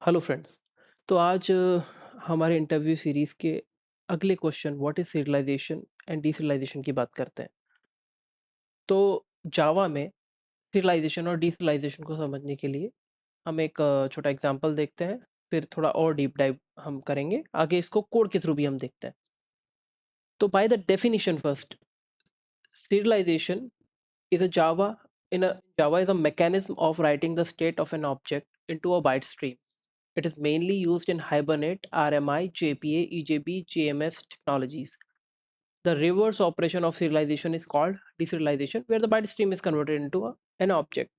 Hello friends. तो आज हमारे इंटरव्यू सीरीज के अगले question what is serialization and डीसerialization की बात करते हैं। तो जावा में serialization और डीसerialization को समझने के लिए हम एक छोटा एग्जांपल देखते हैं, फिर थोड़ा और डीप डाइव हम करेंगे आगे, इसको कोड के थ्रू भी हम देखते हैं। तो by the definition first, serialization is a Java is a mechanism of writing the state of an object into a byte stream. It is mainly used in Hibernate, RMI, JPA, EJB, JMS technologies. The reverse operation of serialization is called deserialization, where the byte stream is converted into an object.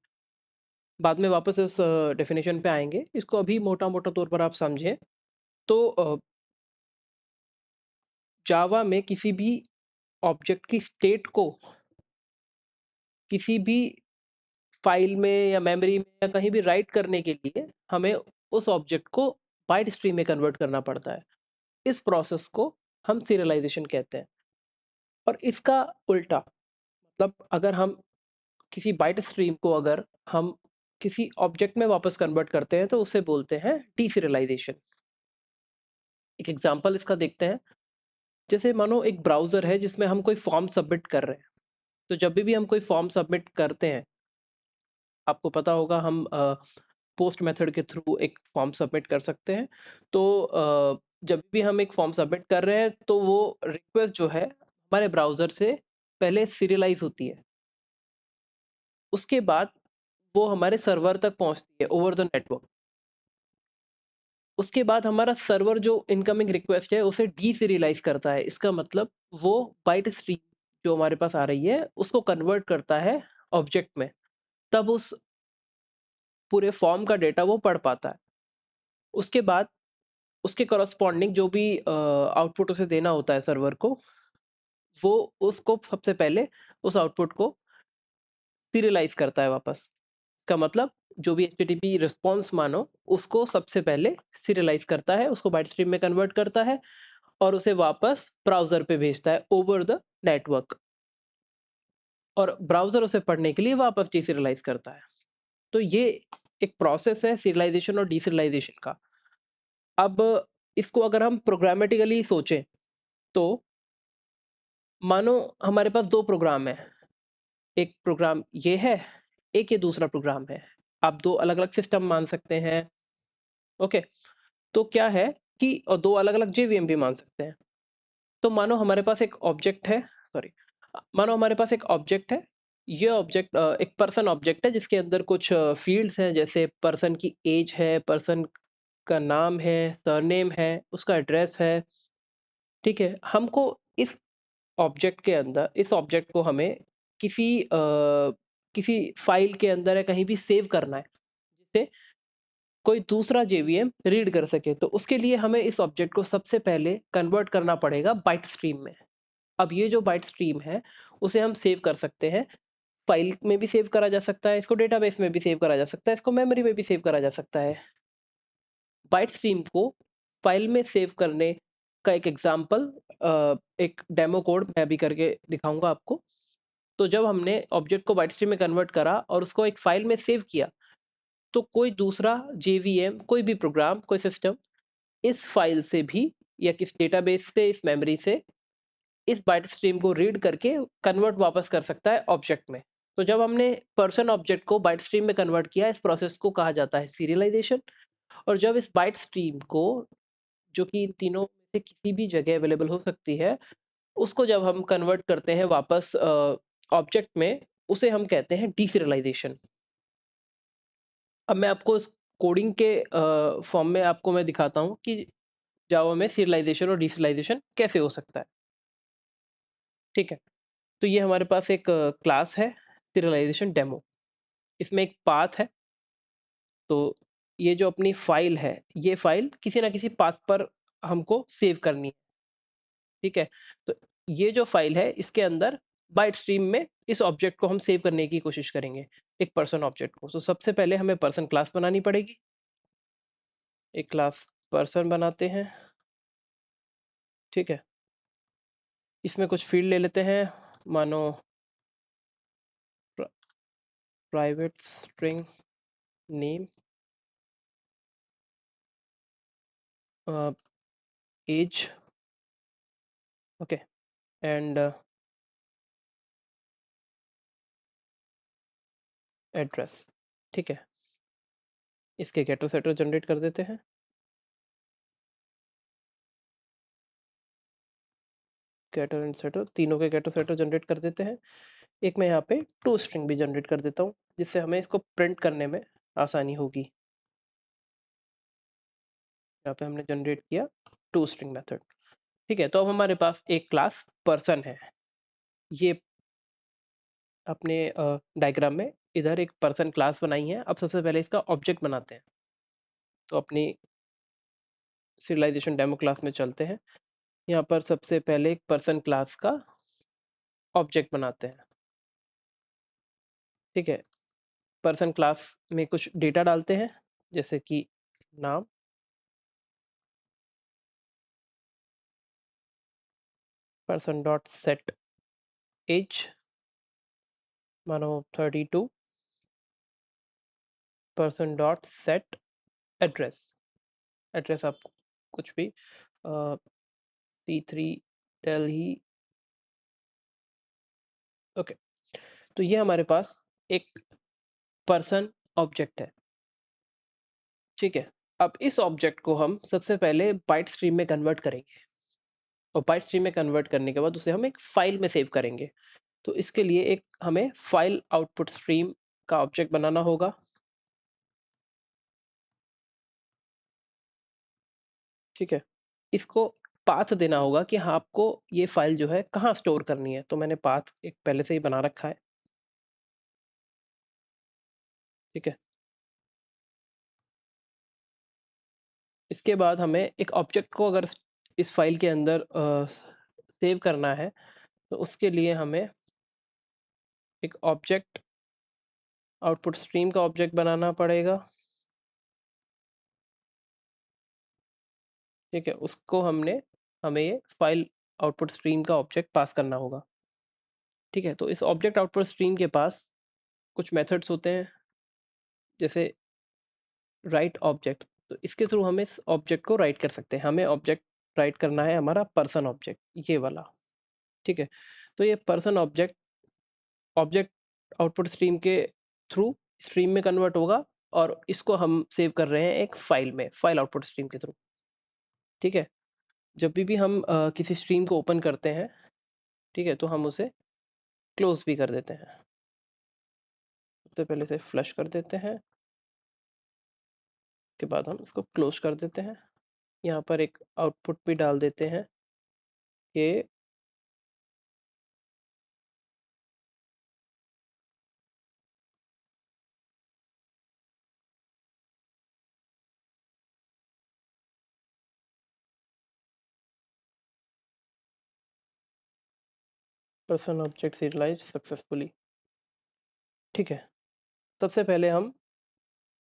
बाद में वापस इस definition पे आएंगे, इसको अभी मोटा मोटा तौर पर आप समझें। तो जावा में किसी भी ऑब्जेक्ट की स्टेट को किसी भी फाइल में या मेमोरी में या कहीं भी राइट करने के लिए हमें उस ऑब्जेक्ट को बाइट स्ट्रीम में कन्वर्ट करना पड़ता है। इस प्रोसेस को हम सीरियलाइजेशन कहते हैं। और इसका उल्टा मतलब, अगर हम किसी बाइट स्ट्रीम को अगर हम किसी ऑब्जेक्ट में वापस कन्वर्ट करते हैं तो उसे बोलते हैं डीसीरियलाइजेशन। एक एग्जांपल इसका देखते हैं। जैसे मानो एक ब्राउजर है जिसमें हम कोई फॉर्म सबमिट कर रहे हैं। तो जब भी हम कोई फॉर्म सबमिट करते हैं, आपको पता होगा हम पोस्ट मेथड के थ्रू एक फॉर्म सबमिट कर सकते हैं। तो जब भी हम एक फॉर्म सबमिट कर रहे हैं तो वो रिक्वेस्ट जो है हमारे ब्राउज़र से पहले सीरियलाइज़ होती है। उसके बाद वो हमारे सर्वर तक पहुँचती है ओवर द नेटवर्क। उसके बाद हमारा सर्वर जो इनकमिंग रिक्वेस्ट है उसे डीसीरियलाइज़ करता है। इसका मतलब वो बाइट स्ट्रीम जो हमारे पास आ रही है उसको कन्वर्ट करता है ऑब्जेक्ट में। तब उस पूरे फॉर्म का डेटा वो पढ़ पाता है। उसके बाद उसके कॉरेस्पॉन्डिंग जो भी आउटपुट उसे देना होता है सर्वर को, वो उसको सबसे पहले उस आउटपुट को सीरियलाइज़ करता है वापस। का मतलब जो भी एचटीटीपी रिस्पॉन्स मानो, उसको सबसे पहले सीरियलाइज़ करता है, उसको बाइट स्ट्रीम में कन्वर्ट करता है और उसे वापस ब्राउज़र पे भेजता है ओवर द नेटवर्क। और ब्राउज़र उसे पढ़ने के लिए वापस डीसीरियलाइज़ करता है। तो ये एक प्रोसेस है सीरियलाइज़ेशन और डीसीरियलाइज़ेशन का। अब इसको अगर हम प्रोग्रामेटिकली सोचें, तो मानो हमारे पास 2 प्रोग्राम हैं। एक प्रोग्राम ये है, एक ये दूसरा प्रोग्राम है। आप 2 अलग-अलग सिस्टम मान सकते हैं, ओके? तो क्या है कि 2 अलग-अलग जेवीएम भी मान सकते हैं। तो मानो हमारे पास एक ऑब्जेक्ट है, सॉरी, मानो हमारे पास एक ऑब्जेक्ट है। ये ऑब्जेक्ट एक पर्सन ऑब्जेक्ट है जिसके अंदर कुछ फ़ील्ड्स हैं, जैसे पर्सन की ऐज है, पर्सन का नाम है, सरनेम है, उसका एड्रेस है, ठीक है? हमको इस ऑब्जेक्ट के अंदर इस ऑब्जेक्ट को हमें किसी फाइल के अंदर या कहीं भी सेव करना है, जिससे कोई दूसरा जेवीएम रीड कर सके। तो उसके लिए हमें इस ऑब्जेक्ट को सबसे पहले कन्वर्ट करना पड़ेगा बाइट स्ट्रीम में। अब ये जो बाइट स्ट्रीम है, उसे हम सेव कर सकते हैं। फाइल में भी सेव करा जा सकता है, इसको डेटाबेस में भी सेव करा जा सकता है, इसको मेमोरी में भी सेव करा जा सकता है। बाइट स्ट्रीम को फाइल में सेव करने का एक एग्जांपल, एक डेमो कोड मैं अभी करके दिखाऊँगा आपको। तो जब हमने ऑब्जेक्ट को बाइट स्ट्रीम में कन्वर्ट करा और उसको एक फाइल में सेव किया, तो कोई दूसरा जेवीएम, कोई भी प्रोग्राम, कोई सिस्टम इस फाइल से भी या किस डेटाबेस से, इस मेमोरी से इस बाइट स्ट्रीम को रीड करके कन्वर्ट वापस कर सकता है ऑब्जेक्ट में। तो जब हमने पर्सन ऑब्जेक्ट को बाइट स्ट्रीम में कन्वर्ट किया, इस प्रोसेस को कहा जाता है सीरियलाइजेशन। और जब इस बाइट स्ट्रीम को, जो कि इन तीनों में से किसी भी जगह अवेलेबल हो सकती है, उसको जब हम कन्वर्ट करते हैं वापस ऑब्जेक्ट में, उसे हम कहते हैं डीसीरियलाइजेशन। अब मैं आपको इस कोडिंग के फॉर्म में आपको मैं दिखाता हूँ कि जावा में सीरियलाइजेशन और डीसीरियलाइजेशन कैसे हो सकता है, ठीक है? तो ये हमारे पास एक क्लास है सीरियलाइजेशन डेमो। इसमें एक पाथ है। तो ये जो अपनी फाइल है, ये फाइल किसी ना किसी पाथ पर हमको सेव करनी है, ठीक है? तो ये जो फाइल है, इसके अंदर बाइट स्ट्रीम में इस ऑब्जेक्ट को हम सेव करने की कोशिश करेंगे, एक पर्सन ऑब्जेक्ट को। तो सबसे पहले हमें पर्सन क्लास बनानी पड़ेगी। एक क्लास पर्सन बनाते हैं, ठीक है? इसमें कुछ फील्ड ले लेते हैं, मानो प्र private string name, age, okay, and address. ठीक है, इसके गेटर सेटर जनरेट कर देते हैं। गेटर एंड सेटर, तीनों के गेटर सेटर जनरेट कर देते हैं। एक मैं यहाँ पे टू स्ट्रिंग भी जनरेट कर देता हूँ, जिससे हमें इसको प्रिंट करने में आसानी होगी। यहाँ पे हमने जनरेट किया टू स्ट्रिंग मेथड। ठीक है, तो अब हमारे पास एक क्लास पर्सन है। ये अपने डायग्राम में इधर एक पर्सन क्लास बनाई है। अब सबसे पहले इसका ऑब्जेक्ट बनाते हैं। तो अपनी सिविलाइजेशन डेमो क्लास में चलते हैं। यहाँ पर सबसे पहले एक पर्सन क्लास का ऑब्जेक्ट बनाते हैं। ठीक है, पर्सन क्लास में कुछ डेटा डालते हैं, जैसे कि नाम, पर्सन डॉट सेट एज, मानो 32, person dot set address. Address आप कुछ भी, C3 दिल्ली। ओके, तो ये हमारे पास एक पर्सन ऑब्जेक्ट है। ठीक है, अब इस ऑब्जेक्ट को हम सबसे पहले बाइट स्ट्रीम में कन्वर्ट करेंगे, और बाइट स्ट्रीम में कन्वर्ट करने के बाद उसे हम एक फाइल में सेव करेंगे। तो इसके लिए एक हमें फाइल आउटपुट स्ट्रीम का ऑब्जेक्ट बनाना होगा। ठीक है, इसको पाथ देना होगा कि हाँ, आपको ये फाइल जो है कहाँ स्टोर करनी है। तो मैंने पाथ एक पहले से ही बना रखा है। ठीक है, इसके बाद हमें एक ऑब्जेक्ट को अगर इस फाइल के अंदर सेव करना है, तो उसके लिए हमें एक ऑब्जेक्ट आउटपुट स्ट्रीम का ऑब्जेक्ट बनाना पड़ेगा। ठीक है, उसको हमें ये फाइल आउटपुट स्ट्रीम का ऑब्जेक्ट पास करना होगा। ठीक है, तो इस ऑब्जेक्ट आउटपुट स्ट्रीम के पास कुछ मेथड्स होते हैं, जैसे राइट ऑब्जेक्ट। तो इसके थ्रू हम इस ऑब्जेक्ट को राइट कर सकते हैं। हमें ऑब्जेक्ट राइट करना है हमारा पर्सन ऑब्जेक्ट, ये वाला। ठीक है, तो ये person object object output stream के थ्रू स्ट्रीम में कन्वर्ट होगा, और इसको हम सेव कर रहे हैं एक फाइल में, फाइल आउटपुट स्ट्रीम के थ्रू। ठीक है, जब भी हम किसी स्ट्रीम को ओपन करते हैं, ठीक है, तो हम उसे क्लोज भी कर देते हैं। सबसे पहले इसे फ्लश कर देते हैं, उसके बाद हम इसको क्लोज कर देते हैं। यहाँ पर एक आउटपुट भी डाल देते हैं कि पर्सन ऑब्जेक्ट सीरियलाइज सक्सेसफुली। ठीक है, सबसे पहले हम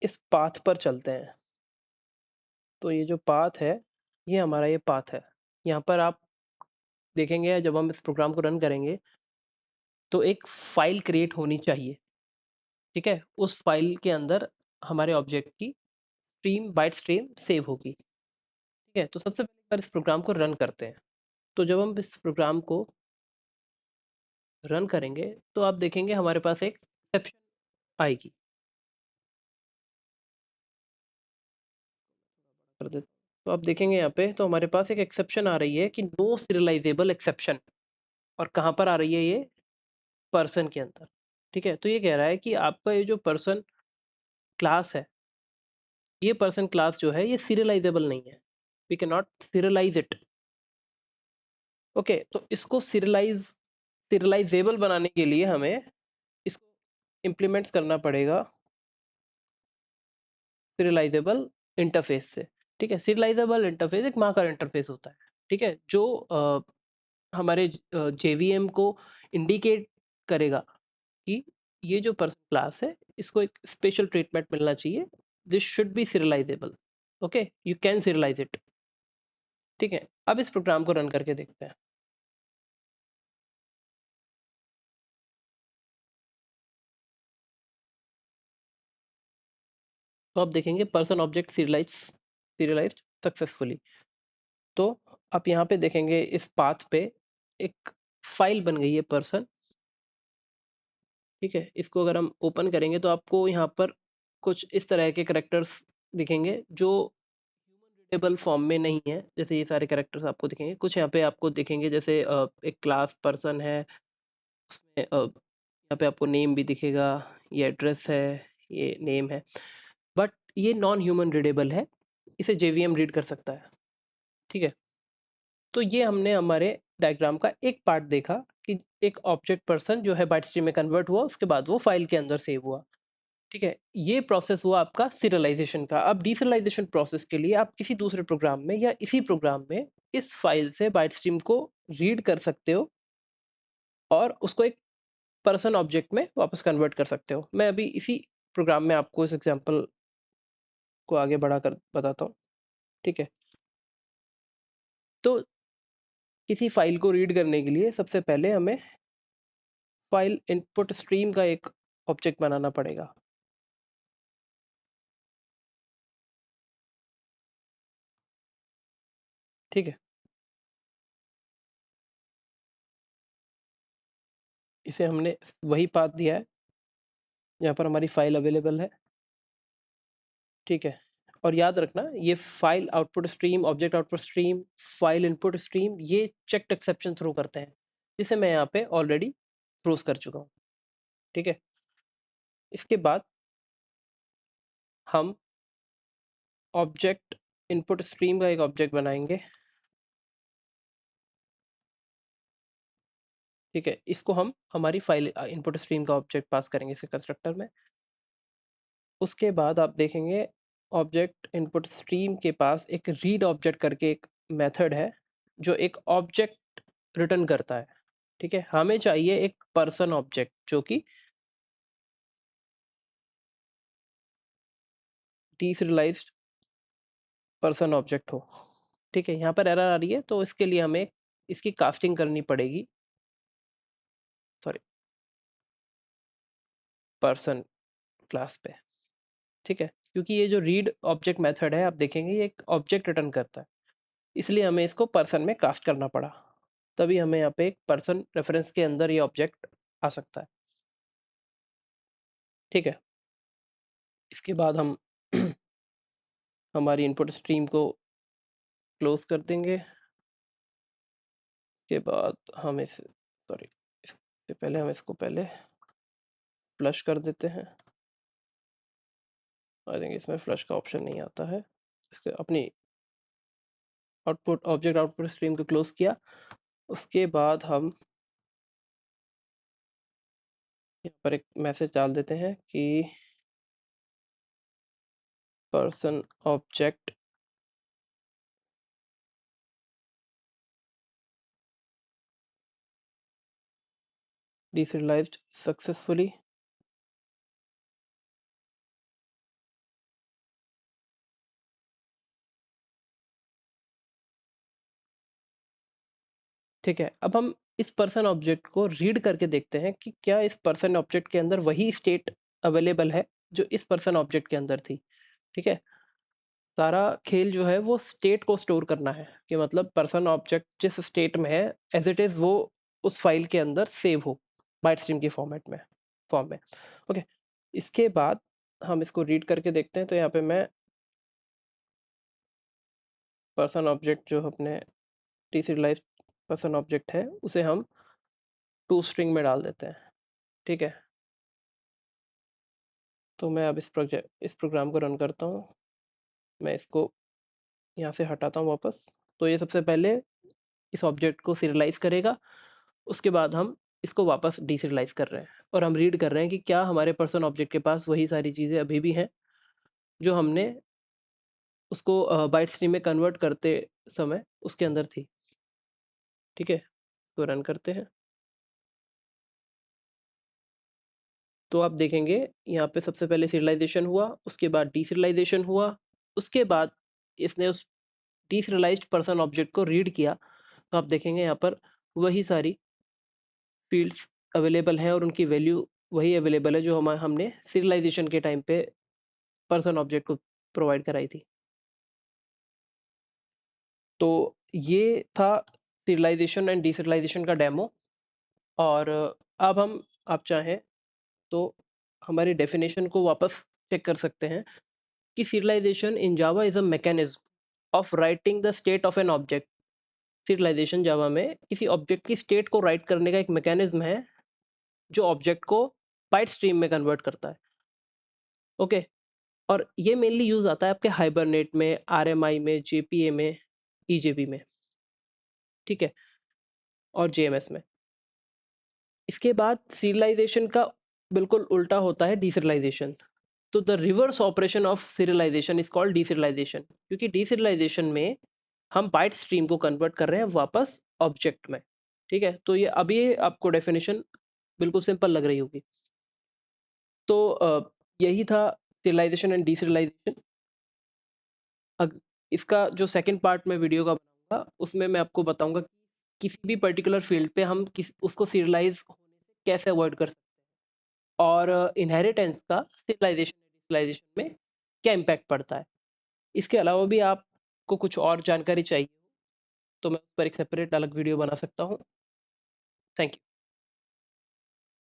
इस पाथ पर चलते हैं। तो ये जो पाथ है, ये हमारा ये पाथ है। यहाँ पर आप देखेंगे जब हम इस प्रोग्राम को रन करेंगे, तो एक फाइल क्रिएट होनी चाहिए। ठीक है, उस फाइल के अंदर हमारे ऑब्जेक्ट की स्ट्रीम, बाइट स्ट्रीम सेव होगी। ठीक है, तो सबसे पहले एक बार इस प्रोग्राम को रन करते हैं। तो जब हम इस प्रोग्राम को रन करेंगे, तो आप देखेंगे हमारे पास एक एक्सेप्शन आएगी। कर देते, तो आप देखेंगे यहाँ पे, तो हमारे पास एक एक्सेप्शन आ रही है कि नो सीरियलाइजेबल एक्सेप्शन। और कहाँ पर आ रही है ये? पर्सन के अंदर। ठीक है, तो ये कह रहा है कि आपका ये जो पर्सन क्लास है, ये पर्सन क्लास जो है ये सीरियलाइजेबल नहीं है। We can not serialize it. Okay, तो इसको सीरियलाइजेबल बनाने के लिए हमें इसको इम्प्लीमेंट्स करना पड़ेगा सीरियलाइजेबल इंटरफेस से। ठीक है, सीरियलाइजेबल इंटरफेस एक मार्कर इंटरफेस होता है। ठीक है, जो हमारे जेवीएम को इंडिकेट करेगा कि ये जो पर्सन क्लास है, इसको एक स्पेशल ट्रीटमेंट मिलना चाहिए। This should be serialisable. Okay, you can serialised it. ठीक है, अब इस प्रोग्राम को रन करके देखते हैं। तो आप देखेंगे पर्सन ऑब्जेक्ट सीरियलाइज। सक्सेसफुली। तो आप यहाँ पे देखेंगे इस पाथ पे एक फाइल बन गई है पर्सन, ठीक है? इसको अगर हम ओपन करेंगे तो आपको यहाँ पर कुछ इस तरह के कैरेक्टर्स दिखेंगे जो रीडेबल फॉर्म में नहीं है। जैसे ये सारे कैरेक्टर्स आपको दिखेंगे। कुछ यहाँ पे आपको दिखेंगे जैसे एक क्लास पर्सन है, उसमें यहाँ पे आपको नेम भी दिखेगा, ये एड्रेस है, ये नेम है। बट ये नॉन ह्यूमन रीडेबल है, इसे जेवीएम रीड कर सकता है, ठीक है? तो ये हमने हमारे डायग्राम का एक पार्ट देखा कि एक ऑब्जेक्ट पर्सन जो है बाइट स्ट्रीम में कन्वर्ट हुआ, उसके बाद वो फाइल के अंदर सेव हुआ, ठीक है? ये प्रोसेस हुआ आपका सीरियलाइजेशन का। अब डीसीरियलाइजेशन प्रोसेस के लिए आप किसी दूसरे प्रोग्राम में या इसी प्रोग्राम में इस फाइल से बाइट स्ट्रीम को रीड कर सकते हो और उसको एक पर्सन ऑब्जेक्ट में वापस कन्वर्ट कर सकते हो। मैं अभी इसी प्रोग्राम में आपको इस एग्जांपल को आगे बढ़ाकर बताता हूँ, ठीक है? तो किसी फाइल को रीड करने के लिए सबसे पहले हमें फाइल इनपुट स्ट्रीम का एक ऑब्जेक्ट बनाना पड़ेगा, ठीक है? इसे हमने वही पाथ दिया है जहाँ पर हमारी फाइल अवेलेबल है, ठीक है? और याद रखना ये file output stream, object output stream, file input stream ये चेक्ड एक्सेप्शन थ्रो करते हैं, जिसे मैं यहाँ पे ऑलरेडी थ्रोस कर चुका हूँ, ठीक है? इसके बाद हम ऑब्जेक्ट इनपुट स्ट्रीम का एक ऑब्जेक्ट बनाएंगे, ठीक है? इसको हम हमारी फाइल इनपुट स्ट्रीम का ऑब्जेक्ट पास करेंगे इसके कंस्ट्रक्टर में। उसके बाद आप देखेंगे ऑब्जेक्ट इनपुट स्ट्रीम के पास एक रीड ऑब्जेक्ट करके एक मेथड है जो एक ऑब्जेक्ट रिटर्न करता है, ठीक है? हमें चाहिए एक पर्सन ऑब्जेक्ट जो कि डीसरियलाइज्ड पर्सन ऑब्जेक्ट हो, ठीक है? यहाँ पर एरर आ रही है तो इसके लिए हमें इसकी कास्टिंग करनी पड़ेगी, सॉरी, पर्सन क्लास पे, ठीक है? क्योंकि ये जो रीड ऑब्जेक्ट मेथड है आप देखेंगे ये एक ऑब्जेक्ट रिटर्न करता है, इसलिए हमें इसको पर्सन में कास्ट करना पड़ा। तभी हमें यहाँ पे एक पर्सन रेफरेंस के अंदर ये ऑब्जेक्ट आ सकता है, ठीक है? इसके बाद हम हमारी इनपुट स्ट्रीम को क्लोज कर देंगे। इसके बाद हम इस सॉरी इससे पहले हम इसको पहले फ्लश कर देते हैं। आई थिंक इसमें फ्लश का ऑप्शन नहीं आता है। इसके अपनी ऑब्जेक्ट आउटपुट स्ट्रीम को क्लोज किया। उसके बाद हम यहाँ पर एक मैसेज डाल देते हैं कि पर्सन ऑब्जेक्ट डीसरियलाइज्ड सक्सेसफुली, ठीक है? अब हम इस पर्सन ऑब्जेक्ट को रीड करके देखते हैं कि क्या इस पर्सन ऑब्जेक्ट के अंदर वही स्टेट अवेलेबल है जो इस पर्सन ऑब्जेक्ट के अंदर थी, ठीक है? सारा खेल जो है वो स्टेट को स्टोर करना है कि मतलब पर्सन ऑब्जेक्ट जिस स्टेट में है एज इट इज वो उस फाइल के अंदर सेव हो बाइट स्ट्रीम की फॉर्म में, ओके? इसके बाद हम इसको रीड करके देखते हैं तो यहाँ पे मैं पर्सन ऑब्जेक्ट जो अपने डीसीरियलाइज्ड पर्सन ऑब्जेक्ट है उसे हम टू स्ट्रिंग में डाल देते हैं, ठीक है? तो मैं अब इस प्रोग्राम को रन करता हूँ। मैं इसको यहाँ से हटाता हूँ वापस। तो ये सबसे पहले इस ऑब्जेक्ट को सीरियलाइज़ करेगा, उसके बाद हम इसको वापस डीसीरियलाइज़ कर रहे हैं और हम रीड कर रहे हैं कि क्या हमारे पर्सन ऑब्जेक्ट के पास वही सारी चीज़ें अभी भी हैं, जो हमने उसको बाइट स्ट्रीम में कन्वर्ट करते समय उसके अंदर थी, ठीक है? तो रन करते हैं। तो आप देखेंगे यहाँ पे सबसे पहले सीरियलाइज़ेशन हुआ, उसके बाद डीसीरियलाइज़ेशन हुआ, उसके बाद इसने उस डीसीरियलाइज़्ड पर्सन ऑब्जेक्ट को रीड किया, तो आप देखेंगे यहाँ पर वही सारी फ़ील्ड्स अवेलेबल हैं और उनकी वैल्यू वही अवेलेबल है जो हमने सीरियलाइज़ेशन के टाइम पे पर्सन ऑब्जेक्ट को प्रोवाइड कराई थी। तो ये था सीरियलाइज़ेशन एंड डीसीरियलाइज़ेशन का डेमो। और अब हम आप चाहें तो हमारी डेफिनेशन को वापस चेक कर सकते हैं कि serialization in Java is a mechanism of writing the state of an object। serialization जावा में किसी ऑब्जेक्ट की स्टेट को राइट करने का एक मैकेनिज्म है जो ऑब्जेक्ट को बाइट स्ट्रीम में कन्वर्ट करता है। ओके। और ये मेनली यूज आता है आपके हाइबरनेट में, आरएमआई में, जेपीए में, ईजेबी में, ठीक है, और जेएमएस में। इसके बाद सीरियलाइजेशन का बिल्कुल उल्टा होता है डीसीरियलाइजेशन। तो the reverse operation of serialization is called deserialization, क्योंकि डीसीरियलाइजेशन में हम बाइट स्ट्रीम को कन्वर्ट कर रहे हैं वापस ऑब्जेक्ट में। ठीक है, तो ये अभी आपको डेफिनेशन बिल्कुल सिंपल लग रही होगी। तो यही था सीरियलाइजेशन एंड डीसीरियलाइजेशन। इसका जो सेकंड पार्ट में वीडियो का बनाऊंगा उसमें मैं आपको बताऊंगा कि किसी भी पर्टिकुलर फील्ड पे हम उसको सीरियलाइज होने से कैसे अवॉइड कर सकते हैं, और इनहेरिटेंस का सीरियलाइजेशन डिजिटलाइजेशन में क्या इम्पैक्ट पड़ता है। इसके अलावा भी आपको कुछ और जानकारी चाहिए तो मैं उस पर एक सेपरेट अलग वीडियो बना सकता हूँ। Thank you.